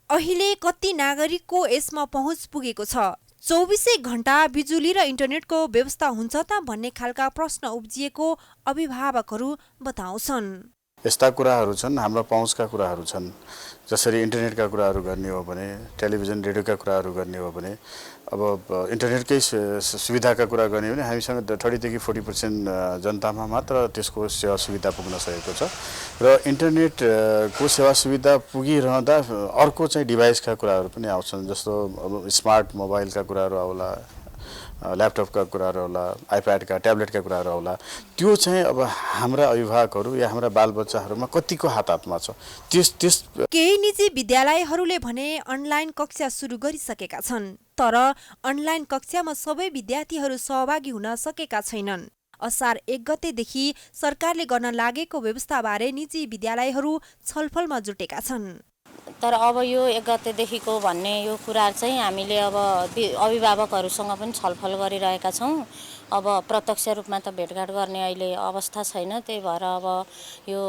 [SPEAKER 16] अहिले कति नागरिकको यसमा पहुँच पुगेको छ? 24 घण्टा बिजुली र इन्टरनेटको व्यवस्था हुन्छ त भन्ने खालका प्रश्न उब्जिएको अभिभावकहरू बताउँछन्।
[SPEAKER 18] यस्ता कुराहरू छन्, हाम्रो पहुँचका कुराहरू छन्। जसरी इन्टरनेटका कुराहरू गर्ने हो भने, टेलिभिजन, रेडियोका कुराहरू गर्ने हो भने, अब इन्टरनेटकै सुविधाका कुरा गर्ने हो भने हामीसँग 30 देखि 40% जनतामा मात्र त्यसको सेवा सुविधा पुग्न सकेको छ। र इन्टरनेटको सेवा सुविधा पुगिरहँदा अर्को चाहिँ डिभाइसका कुराहरू पनि आउँछन्। जस्तो अब स्मार्ट मोबाइलका कुराहरू आउला, ल्यापटपका कुराहरू होला, आइप्याडका, ट्याब्लेटका कुराहरू होला। त्यो चाहिँ अब हाम्रा अभिभावकहरू या हाम्रा बालबच्चाहरूमा कतिको हातमा छ।
[SPEAKER 16] केही निजी विद्यालयहरूले भने अनलाइन कक्षा सुरु गरिसकेका छन्, तर अनलाइन कक्षामा सबै विद्यार्थीहरू सहभागी हुन सकेका छैनन्। असार 1 गतेदेखि सरकारले गर्न लागेको व्यवस्थाबारे निजी विद्यालयहरू छलफलमा जुटेका छन्।
[SPEAKER 19] तर अब यो 1 गतेदेखिको भन्ने यो कुरा चाहिँ हामीले अब अभिभावकहरूसँग पनि छलफल गरिरहेका छौँ। अब प्रत्यक्ष रूपमा त भेटघाट गर्ने अहिले अवस्था छैन, त्यही भएर अब यो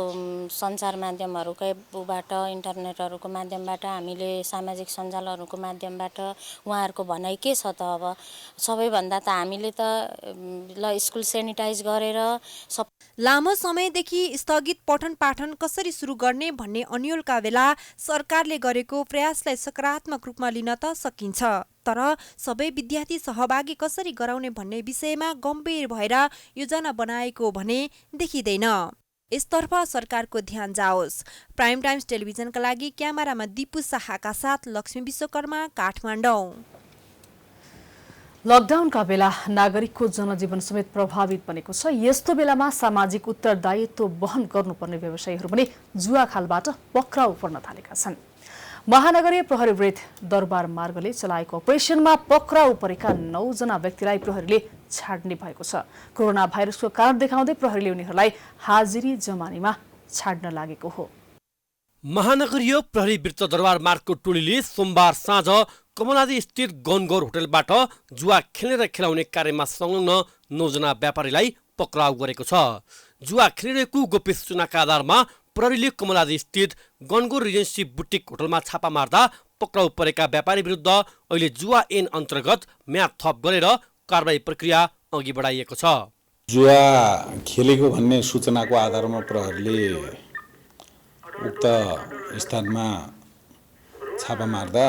[SPEAKER 19] सञ्चार माध्यमहरूकै बाट इन्टरनेटहरूको माध्यमबाट हामीले सामाजिक सञ्जालहरूको माध्यमबाट उहाँहरूको भनाइ के छ त अब सबैभन्दा त हामीले त ल स्कुल सेनिटाइज गरेर
[SPEAKER 16] लामो समयदेखि स्थगित पठन पाठन कसरी सुरु गर्ने भन्ने अन्योलका बेला सरकारले गरेको प्रयासलाई सकारात्मक रूपमा लिन त सकिन्छ, तर सबै विद्यार्थी सहभागी कसरी गराउने भन्ने विषयमा गम्भीर भएर योजना बनाएको भने देखिँदैन। यसतर्फ सरकारको ध्यान जाओस्। प्राइम टाइम्स टेलिभिजनका लागि क्यामेरामा दिपु शाहका साथ लक्ष्मी विश्वकर्मा, काठमाडौँ।
[SPEAKER 1] लकडाउनका बेला नागरिकको जनजीवन समेत प्रभावित बनेको छ। यस्तो बेलामा सामाजिक उत्तरदायित्व वहन गर्नुपर्ने व्यवसायीहरू पनि जुवा खालबाट पक्राउ पर्न थालेका छन्। महानगरीय प्रहरी वृत्त दरबार मार्गले चलाएको अपरेसनमा पक्राउ परेका 9 जना व्यक्तिलाई प्रहरीले छाड्ने भएको छ। कोरोना भाइरसको कारण देखाउँदै प्रहरीले उनीहरूलाई हाजिरी जमानीमा छाड्न लागेको हो।
[SPEAKER 8] महानगरीय प्रहरी वृत्त दरबार मार्गको टोलीले सोमबार साँझ कमलादी स्थित गनगौर होटलबाट जुवा खेलेर खेलाउने कार्यमा संलग्न 9 जना व्यापारीलाई पक्राउ गरेको छ। जुवा खेलिरहेको गोप्य सूचनाका आधारमा प्रहरीले कमलादी स्थित गनगौर रिजेन्सी बुटिक होटलमा छापा मार्दा पक्राउ परेका व्यापारी विरुद्ध अहिले जुवा ऐन अन्तर्गत म्याद थप गरेर कारबाही प्रक्रिया अघि बढाइएको छ।
[SPEAKER 20] जुवा खेलेको भन्ने सूचनाको आधारमा प्रहरीले उक्त स्थानमा छापा मार्दा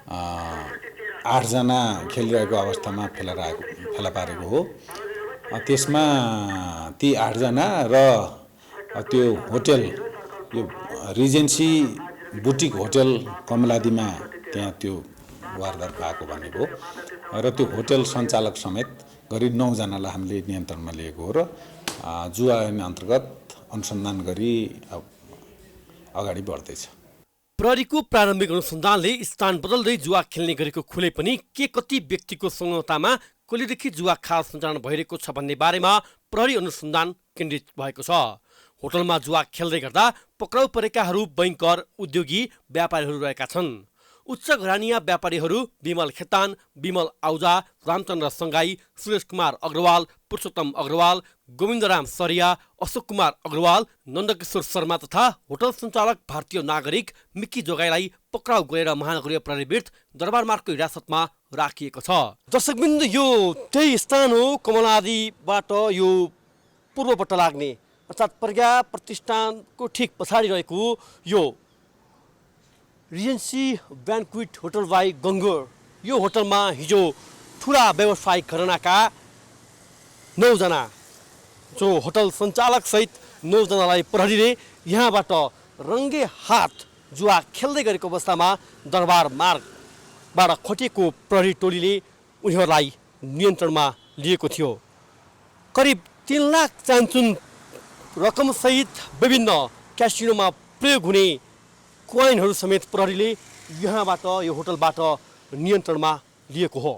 [SPEAKER 20] 8 जना खेलिरहेको अवस्थामा फेला पारेको हो। त्यसमा ती 8 जना र त्यो होटल यो रिजेन्सी बुटिक होटल कमलादीमा त्यहाँ त्यो वारदात भएको भनेको र त्यो होटल सञ्चालक समेत गरी 9 जनालाई हामीले नियन्त्रणमा लिएको हो र जुवा ऐन अन्तर्गत अनुसन्धान गरी अगाडि बढ्दैछ।
[SPEAKER 8] प्रहरीको प्रारम्भिक अनुसन्धानले स्थान बदल्दै जुवा खेल्ने गरेको खुले पनि के कति व्यक्तिको संलग्नतामा कहिलेदेखि जुवा खाल सञ्चालन भइरहेको छ भन्ने बारेमा प्रहरी अनुसन्धान केन्द्रित भएको छ। होटलमा जुवा खेल्दै गर्दा पक्राउ परेकाहरू बैंकर, उद्योगी, व्यापारीहरू रहेका छन्। उच्च घरानिया व्यापारीहरू विमल खेतान, विमल आउजा, रामचन्द्र सङ्गाई, सुरेश कुमार अग्रवाल, पुरुषोत्तम अग्रवाल, गोविन्दराम सरिया, अशोक कुमार अग्रवाल, नन्दकिशोर शर्मा तथा होटल सञ्चालक भारतीय नागरिक मिक्की जोगाईलाई पक्राउ गरेर महानगरीय प्रहरी वृत्त दरबार मार्गको हिरासतमा राखिएको छ। दर्शकबिन्दु, यो त्यही स्थान हो कमलादीबाट यो पूर्वबाट लाग्ने अर्थात् प्रज्ञा प्रतिष्ठानको ठिक पछाडि रहेको यो रिजेन्सी ब्यान्क्विट होटल बाई गङ्गोर। यो होटलमा हिजो ठुला व्यावसायिक घरानाका 9 जना जो होटल सञ्चालक सहित 9 जनालाई प्रहरीले यहाँबाट रङ्गे हात जुवा खेल्दै गरेको अवस्थामा दरबार मार्गबाट खटिएको प्रहरी टोलीले उनीहरूलाई नियन्त्रणमा लिएको थियो। करिब 3 लाख चान्चुन रकमसहित विभिन्न क्यासिनोमा प्रयोग हुने कोइनहरू समेत प्रहरीले यहाँबाट यो होटलबाट नियन्त्रणमा लिएको हो।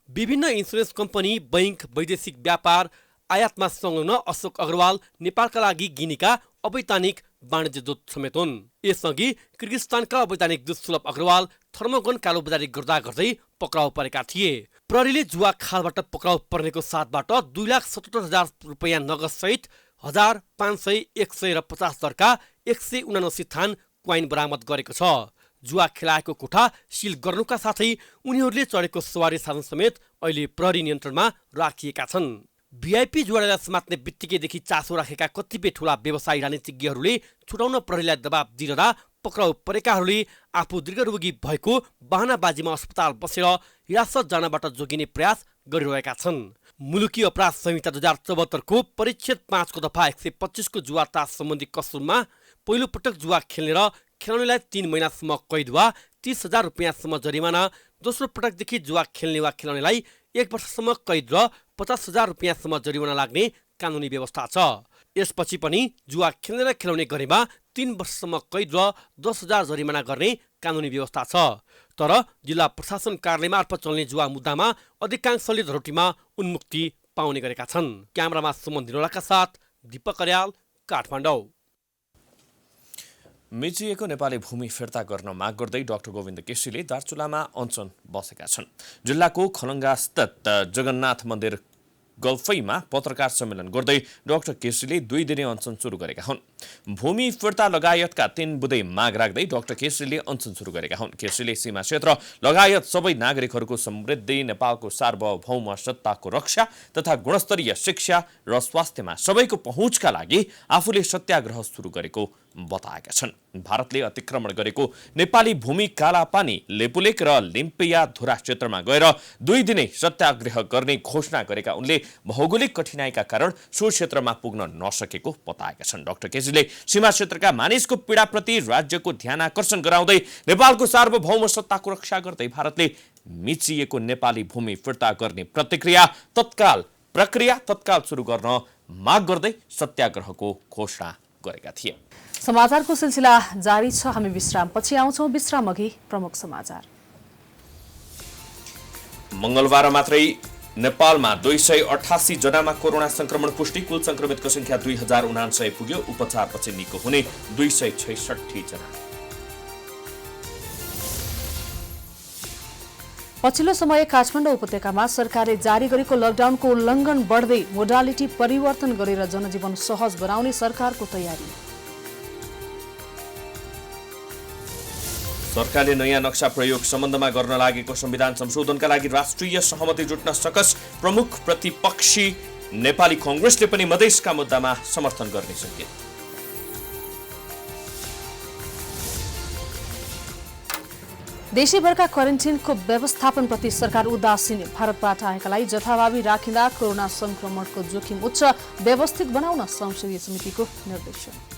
[SPEAKER 8] विभिन्न इन्सुरेन्स कम्पनी, बैंक, वैदेशिक व्यापार आयातमा संलग्न अशोक अग्रवाल नेपालका लागि गिनीका अवैधानिक वाणिज्य दूत समेत हुन्। यसअघि किर्गिस्तानका अवैधानिक दूत सुलभ अग्रवाल थर्मोगन कालोबजारी गर्दा गर्दै पक्राउ परेका थिए। प्रहरीले जुवा खालबाट पक्राउ पर्नेको साथबाट 2,77,000 रुपैयाँ नगद सहित 1,500, 100 र 50 दरका 179 थान क्वाइन बरामद गरेको छ। जुवा खेलाएको कोठा सिल गर्नुका साथै उनीहरूले चढेको सवारी साधन समेत अहिले प्रहरी नियन्त्रणमा राखिएका छन्। भिआइपी जुवाडालाई समात्ने बित्तिकैदेखि चासो राखेका कतिपय ठुला व्यवसायी राजनीतिज्ञहरूले छुटाउन प्रहरीलाई दबाब दिइरहँदा पक्राउ परेकाहरूले आफू दीर्घरोगी भएको बहानाबाजीमा अस्पताल बसेर हिरासत जानबाट जोगिने प्रयास गरिरहेका छन्। मुलुकी अपराध संहिता 2074 को परिच्छेद 5 को दफा 125 को जुवा तास सम्बन्धी कसुरमा पहिलो पटक जुवा खेल्ने र खेलाउनेलाई 3 महिनासम्म कैद वा 30,000 रुपियाँसम्म जरिमाना, दोस्रो पटकदेखि जुवा खेल्ने वा खेलाउनेलाई 1 वर्षसम्म कैद र 50,000 रुपियाँसम्म जरिमाना लाग्ने कानुनी व्यवस्था छ। यसपछि पनि जुवा खेल्ने र खेलाउने गरेमा 3 वर्षसम्म कैद र 10,000 जरिमाना गर्ने कानुनी व्यवस्था छ। तर जिल्ला प्रशासन कार्यालय मार्फत चल्ने जुवा मुद्दामा अधिकांशले धरोटीमा उन्मुक्ति पाउने गरेका छन्। क्यामेरामा सुमन धिलोलाका साथ दीपक अर्याल, काठमाडौँ।
[SPEAKER 2] मिचिएको नेपाली भूमि फिर्ता गर्न माग गर्दै डाक्टर गोविन्द केसीले दार्चुलामा अनसन बसेका छन्। जिल्लाको खलङ्गास्थित जगन्नाथ मन्दिर गल्फैमा पत्रकार सम्मेलन गर्दै डाक्टर केसीले 2 दिने अनसन सुरु गरेका हुन्। भूमि फिर्ता लगायतका 3 बुँदे माग राख्दै डाक्टर केसीले अनसन सुरु गरेका हुन्। केसीले सीमा क्षेत्र लगायत सबै नागरिकहरूको समृद्धि, नेपालको सार्वभौम सत्ताको रक्षा तथा गुणस्तरीय शिक्षा र स्वास्थ्यमा सबैको पहुँचका लागि आफूले सत्याग्रह सुरु गरेको बताएका छन्। भारतले अतिक्रमण गरेको नेपाली भूमि कालापानी, लेपुलेक र लिम्पियाधुरा क्षेत्रमा गएर 2 दिने सत्याग्रह गर्ने घोषणा गरेका उनले भौगोलिक कठिनाइका कारण सो क्षेत्रमा पुग्न नसकेको बताएका छन्। डाक्टर केसीले सीमा क्षेत्रका मानिसको पीडाप्रति राज्यको ध्यान आकर्षण गराउँदै नेपालको सार्वभौम सत्ताको रक्षा गर्दै भारतले मिचिएको नेपाली भूमि फिर्ता गर्ने प्रक्रिया तत्काल सुरु गर्न माग गर्दै सत्याग्रहको घोषणा गरेका थिए।
[SPEAKER 1] समाचारको सिलसिला जारी छ। हामी विश्रामपछि आउँछौं। विश्राम अघि प्रमुख समाचार।
[SPEAKER 2] मंगलबार मात्रै नेपालमा 288 जनामा कोरोना संक्रमण पुष्टि। कुल संक्रमितको संख्या 2049 पुग्यो। उपचारपछि निको हुने 266 जना।
[SPEAKER 1] पछिल्लो समय काठमाडौँ उपत्यकामा सरकारले जारी गरेको लकडाउनको उल्लङ्घन बढ्दै मोडालिटी परिवर्तन गरेर जनजीवन सहज बनाउने सरकारको तयारी।
[SPEAKER 2] सरकारले नयाँ नक्सा प्रयोग सम्बन्धमा गर्न लागेको संविधान संशोधनका लागि राष्ट्रिय सहमति जुट्न सकस। प्रमुख प्रतिपक्षी नेपाली कांग्रेसले पनि मधेसका मुद्दामा समर्थन गर्ने संकेत।
[SPEAKER 1] देशैभरका क्वारेन्टिनको व्यवस्थापनप्रति सरकार उदासीन। भारतबाट आएकालाई जथाभावी राखिँदा कोरोना संक्रमणको जोखिम उच्च, व्यवस्थित बनाउन संसदीय समितिको निर्देशन।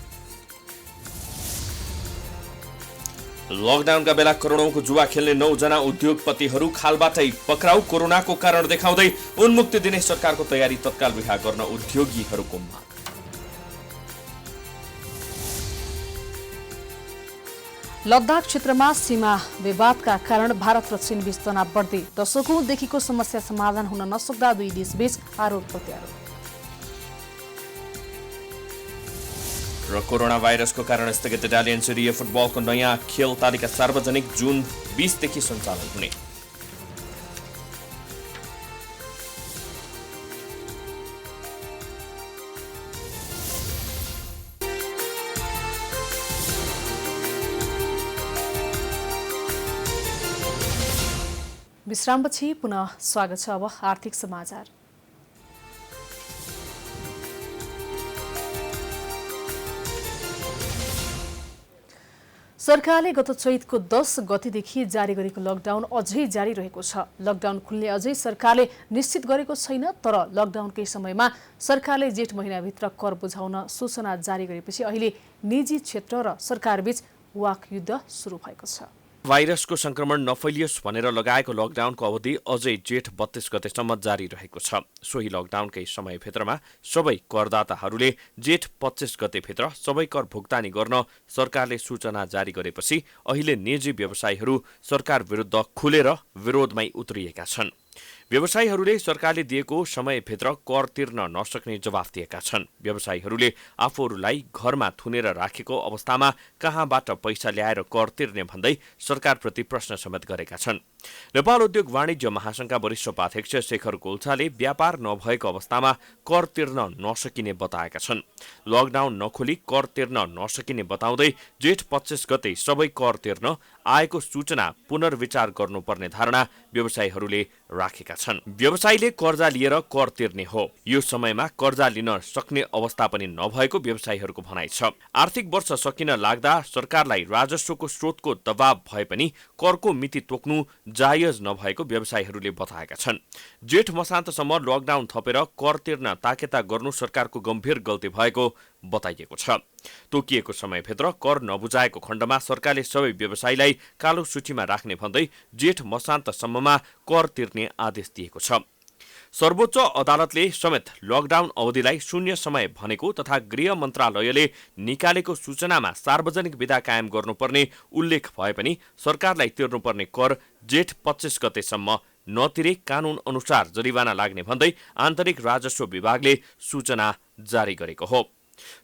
[SPEAKER 2] लकडाउनका बेला करोडौंको जुवा खेल्ने 9 जना उद्योगपतिहरू खालबाटै पक्राउ। कोरोनाको कारण देखाउँदै उन्मुक्ति दिने सरकारको तयारी तत्काल रिहा गर्न उद्योगीहरूको माग।
[SPEAKER 1] लद्दाख क्षेत्रमा सीमा विवादका कारण भारत र चीन बीच तनाव बढ्दै दशकौंदेखिको समस्या समाधान हुन नसक्दा दुई देशबीच आरोप प्रत्यारोप।
[SPEAKER 2] र कोरोना भाइरसको कारण स्थगित इटालियन सेरी ए फुटबलको नयाँ खेल तालिका सार्वजनिक जुन 20 देखि सञ्चालन हुने।
[SPEAKER 1] विश्रामपछि पुनः स्वागत छ। अब आर्थिक समाचार। सरकारले गत चैतको 10 गतेदेखि जारी गरेको लकडाउन अझै जारी रहेको छ। लकडाउन खुल्ने अझै सरकारले निश्चित गरेको छैन, तर लकडाउनकै समयमा सरकारले जेठ महिनाभित्र कर बुझाउन सूचना जारी गरेपछि अहिले निजी क्षेत्र र सरकारबीच वाकयुद्ध सुरु भएको छ।
[SPEAKER 2] भाइरसको संक्रमण नफैलियोस् भनेर लगाएको लकडाउनको अवधि अझै जेठ 32 गतेसम्म जारी रहेको छ। सोही लकडाउनकै समयभित्रमा सबै करदाताहरूले जेठ 25 गतेभित्र सबै कर भुक्तानी गर्न सरकारले सूचना जारी गरेपछि अहिले निजी व्यवसायीहरू सरकार विरुद्ध खुलेर विरोधमै उत्रिएका छन्। व्यवसायीहरूले सरकारले दिएको समयभित्र कर तिर्न नसक्ने जवाफ दिएका छन्। व्यवसायीहरूले आफूहरूलाई घरमा थुनेर राखेको अवस्थामा कहाँबाट पैसा ल्याएर कर तिर्ने भन्दै सरकारप्रति प्रश्न समेत गरेका छन्। नेपाल उद्योग वाणिज्य महासंघका वरिष्ठ उपाध्यक्ष शेखर कोल्छाले व्यापार नभएको अवस्थामा कर तिर्न नसकिने बताएका छन्। लकडाउन नखोली कर तिर्न नसकिने बताउँदै जेठ 25 गते सबै कर तिर्न आएको सूचना पुनर्विचार गर्नुपर्ने धारणा व्यवसायीहरूले राखेका छन्। व्यवसायीले कर्जा लिएर कर तिर्ने हो, यो समयमा कर्जा लिन सक्ने अवस्था पनि नभएको व्यवसायीहरूको भनाइ छ। आर्थिक वर्ष सकिन लाग्दा सरकारलाई राजस्वको स्रोतको दबाव भए पनि करको मिति तोक्नु जायज नभएको व्यवसायीहरूले बताएका छन्। जेठ मसान्तसम्म लकडाउन थपेर कर तिर्न ताकेता गर्नु सरकारको गम्भीर गल्ती भएको बताइएको छ। तोकिएको समयभित्र कर नबुझाएको खण्डमा सरकारले सबै व्यवसायीलाई कालो सूचीमा राख्ने भन्दै जेठ मसान्तसम्ममा कर तिर्ने आदेश दिएको छ। सर्वोच्च अदालतले समेत लकडाउन अवधिलाई शून्य समय भनेको तथा गृह मन्त्रालयले निकालेको सूचनामा सार्वजनिक विधा कायम गर्नुपर्ने उल्लेख भए पनि सरकारलाई तिर्नुपर्ने कर जेठ 25 गतेसम्म नतिरे कानून अनुसार जरिवाना लाग्ने भन्दै आन्तरिक राजस्व विभागले सूचना जारी गरेको हो।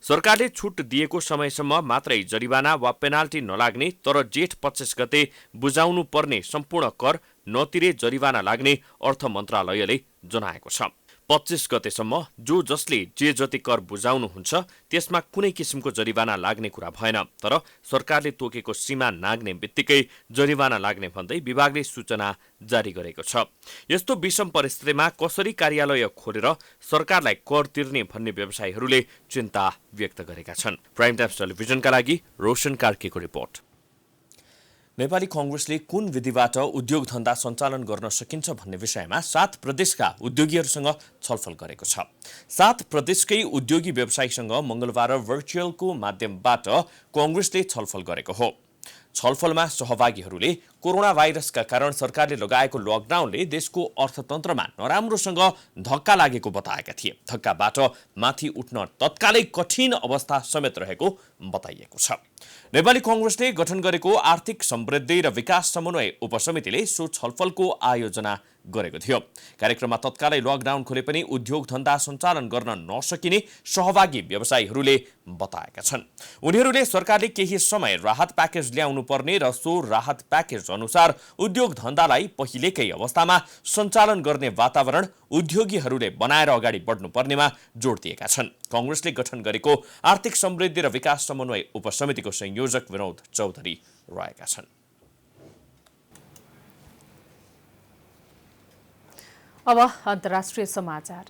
[SPEAKER 2] सरकारले छुट दिएको समयसम्म मात्रै जरिवाना वा पेनाल्टी नलाग्ने तर जेठ 25 गते बुझाउनु पर्ने सम्पूर्ण कर नतिरे जरिवाना लाग्ने अर्थ मन्त्रालयले जनाएको छ। 25 गतेसम्म जो जसले जे जति कर बुझाउनुहुन्छ त्यसमा कुनै किसिमको जरिवाना लाग्ने कुरा भएन, तर सरकारले तोकेको सीमा नाग्ने बित्तिकै जरिवाना लाग्ने भन्दै विभागले सूचना जारी गरेको छ। यस्तो विषम परिस्थितिमा कसरी कार्यालय खोलेर सरकारलाई कर तिर्ने भन्ने व्यवसायीहरूले चिन्ता व्यक्त गरेका छन्। प्राइम टाइम्स टेलिभिजनका लागि रोशन कार्कीको रिपोर्ट। नेपाली कांग्रेसले कुन विधिबाट उद्योग धन्दा सञ्चालन गर्न सकिन्छ भन्ने विषयमा 7 प्रदेशका उद्योगीहरूसँग छलफल गरेको छ। 7 प्रदेशकै उद्योगी व्यवसायीसँग मंगलबार भर्चुअलको माध्यमबाट कांग्रेसले छलफल गरेको हो। छलफलमा सहभागीहरूले कोरोना भाइरसका कारण सरकारले लगाएको लकडाउनले देशको अर्थतन्त्रमा नराम्रोसँग धक्का लागेको बताएका थिए। धक्काबाट माथि उठ्न तत्कालै कठिन अवस्था समेत रहेको बताइएको छ। नेपाली कांग्रेसले गठन गरेको आर्थिक समृद्धि र विकास समन्वय उपसमितिले सो छलफलको आयोजना गरेको थियो। कार्यक्रममा तत्कालै लकडाउन खोले पनि उद्योग धन्दा सञ्चालन गर्न नसकिने सहभागी व्यवसायीहरूले बताएका छन्। उनीहरूले सरकारले केही समय राहत प्याकेज ल्याउनु पर्ने र सो राहत प्याकेज अनुसार उद्योग धन्दालाई पहिलेकै अवस्थामा सञ्चालन गर्ने वातावरण उद्योगीहरूले बनाएर अगाडि बढ्नुपर्नेमा जोड दिएका छन्। कांग्रेसले गठन गरेको आर्थिक समृद्धि र विकास समन्वय उपसमितिको संयोजक विनोद चौधरी रहेका छन्।
[SPEAKER 1] अब अन्तर्राष्ट्रिय समाचार।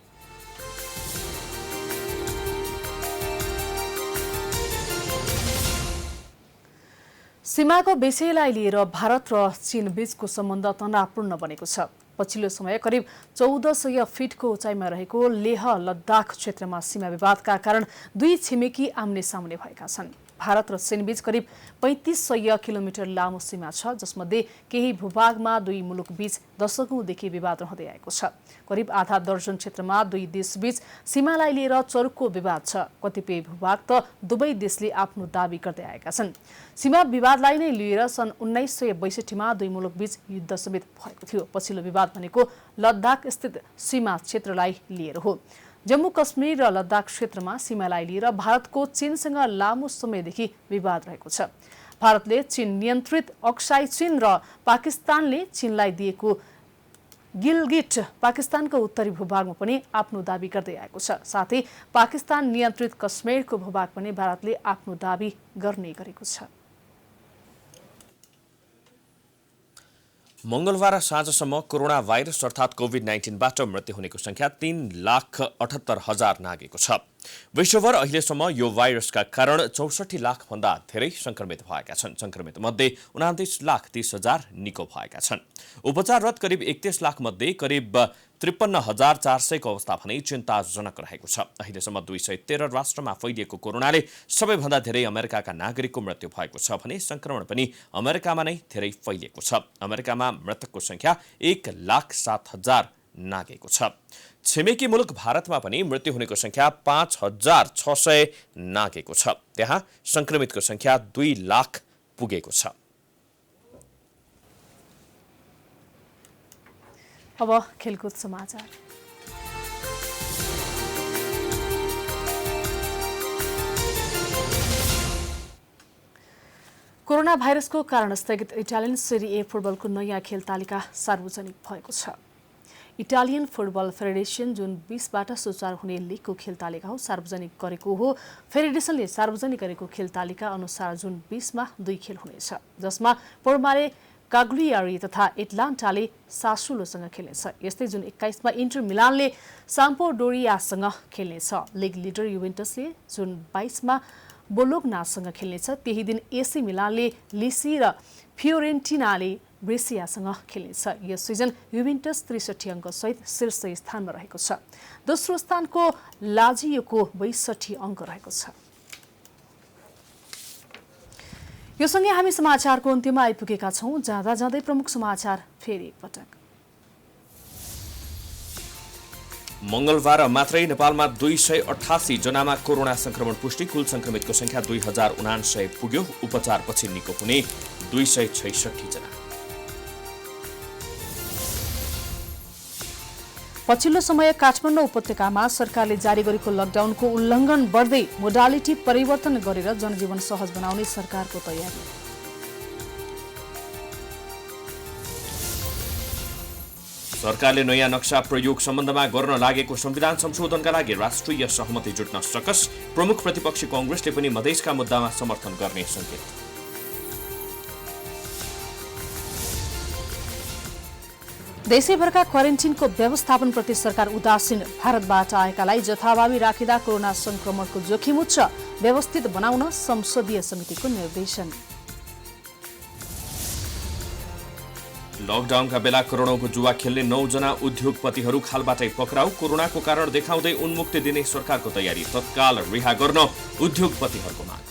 [SPEAKER 1] सीमाको विषयलाई लिएर भारत र चीन बीचको सम्बन्ध तनावपूर्ण बनेको छ। पछिल्लो समय करिब 1400 फिटको उचाइमा रहेको लेह लद्दाख क्षेत्रमा सीमा विवादका कारण दुई छिमेकी आम्ने सामने भएका छन्। भारत र चीन बीच करिब 3500 किलोमिटर लामो सीमा छ, जसमध्ये केही भूभागमा दुई मुलुक बीच दशकौंदेखि विवाद रहँदै आएको छ। करिब आधा दर्जन क्षेत्रमा दुई देशबीच सीमालाई लिएर चर्को विवाद छ। कतिपय भूभाग त दुवै देशले आफ्नो दाबी गर्दै आएका छन्। सीमा विवादलाई नै लिएर सन् 1962 मा दुई मुलुक बीच युद्ध समेत भएको थियो। पछिल्लो विवाद भनेको लद्दाख स्थित सीमा क्षेत्रलाई लिएर हो। जम्मू कश्मीर र लद्दाख क्षेत्रमा सीमालाई लिएर भारतको चीनसँग लामो समयदेखि विवाद रहेको छ। भारतले चीन नियन्त्रित अक्साई चीन र पाकिस्तानले चीनलाई दिएको गिलगिट पाकिस्तानको उत्तरी भूभागमा पनि आफ्नो दाबी गर्दै आएको छ। साथै पाकिस्तान नियन्त्रित कश्मीरको भूभाग पनि भारतले आफ्नो दाबी गर्ने गरेको छ।
[SPEAKER 2] मंगलबार साँझसम्म कोरोना भाइरस अर्थात् कोभिड-19बाट मृत्यु हुनेको संख्या 3,78,000 नागेको छ। विश्वभर अहिलेसम्म यो भाइरसका कारण 64 लाख भन्दा धेरै संक्रमित भएका छन्। संक्रमित मध्ये 29,30,000 निको भएका छन्। उपचाररत करिब 31 लाख मध्ये करिब 53,400 को अवस्था भने चिन्ताजनक रहेको छ। अहिलेसम्म 213 राष्ट्रमा फैलिएको कोरोनाले सबैभन्दा धेरै अमेरिकाका नागरिकको मृत्यु भएको छ भने संक्रमण पनि अमेरिकामा नै धेरै फैलिएको छ। अमेरिकामा मृतकको संख्या 1,07,000 नागेको छ। छिमेकी मुलुक भारतमा पनि मृत्यु हुनेको संख्या 5,600 नागेको छ। त्यहाँ संक्रमितको संख्या 2 लाख पुगेको छ।
[SPEAKER 1] अब खेलकुद समाचार। कोरोना भाइरसको कारण स्थगित इटालियन सेरी ए फुटबलको नयाँ खेल तालिका सार्वजनिक भएको छ। इटालियन फुटबल फेडरेसन जुन 20बाट सुचारू हुने लिगको खेल तालिका हो सार्वजनिक गरेको हो। फेडरेसनले सार्वजनिक गरेको खेल तालिका अनुसार जुन 20मा 2 खेल हुनेछ, जसमा पोर्माले काग्लियारी तथा एटलान्टाले सासुलोसँग खेल्नेछ। यस्तै जुन 21मा इन्टर मिलानले साम्पोडोरियासँग खेल्नेछ। लिग लिडर युभेन्टसले जुन 22मा बोलोग्नासँग खेल्नेछ। त्यही दिन एसी मिलानले लिसी र फियोरेन्टिनाले ब्रेसियासँग खेल्नेछ। यस सिजन युभेन्टस 63 अङ्क सहित शीर्ष स्थानमा रहेको छ। दोस्रो स्थानको लाजियोको 62 अङ्क रहेको छ। यो सँगै हामी समाचारको अन्त्यमा आइपुगेका छौं। जाँदा जाँदै प्रमुख समाचार फेरि एकपटक।
[SPEAKER 2] मंगलबार मात्रै नेपालमा 288 जनामा कोरोना संक्रमण पुष्टि। कुल संक्रमितको संख्या 2079 पुग्यो। उपचारपछि निको हुने 266 जना।
[SPEAKER 1] पछिल्लो समय काठमाडौँ उपत्यकामा सरकारले जारी गरेको लकडाउनको उल्लङ्घन बढ्दै मोडालिटी परिवर्तन गरेर जनजीवन सहज बनाउने सरकारको तयारी।
[SPEAKER 2] सरकारले नयाँ नक्सा प्रयोग सम्बन्धमा गर्न लागेको संविधान संशोधनका लागि राष्ट्रिय सहमति जुट्न सकस। प्रमुख प्रतिपक्षी कांग्रेसले पनि मधेसका मुद्दामा समर्थन गर्ने संकेत।
[SPEAKER 1] देशैभरका क्वारेन्टिनको व्यवस्थापनप्रति सरकार उदासीन। भारतबाट आएकालाई जथाभावी राखिँदा कोरोना संक्रमणको जोखिम उच्च, व्यवस्थित बनाउन संसदीय समितिको निर्देशन।
[SPEAKER 2] लकडाउनका बेला करोडौंको जुवा खेल्ने 9 जना उद्योगपतिहरू खालबाटै पक्राउ। कोरोनाको कारण देखाउँदै उन्मुक्ति दिने सरकारको तयारी। तत्काल रिहा गर्न उद्योगपतिहरूको माग।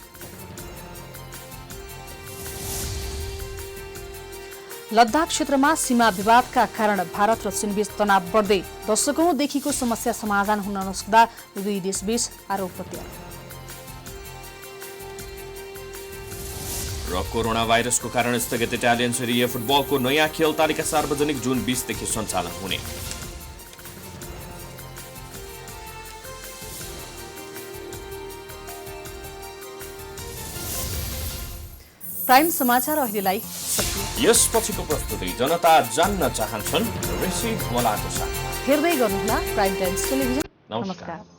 [SPEAKER 1] लद्दाख क्षेत्रमा सीमा विवादका कारण भारत र चीनबीच तनाव बढ्दै। दशकौंदेखिको समस्या समाधान हुन नसक्दा दुई देशबीच आरोप प्रत्यारोप।
[SPEAKER 2] र कोरोना भाइरसको कारण स्थगित इटालियन सेरी ए फुटबलको नयाँ खेल तालिका सार्वजनिक जुन 20 देखि सञ्चालन हुने।
[SPEAKER 1] प्राइम समाचार अहिलेलाई
[SPEAKER 2] यसपछिको प्रस्तुति जनता जान्न चाहन्छन् ऋषि धमलाको साथ।
[SPEAKER 1] हेर्दै गर्नुहोला प्राइम टाइम्स टेलिभिजन।
[SPEAKER 2] नमस्कार।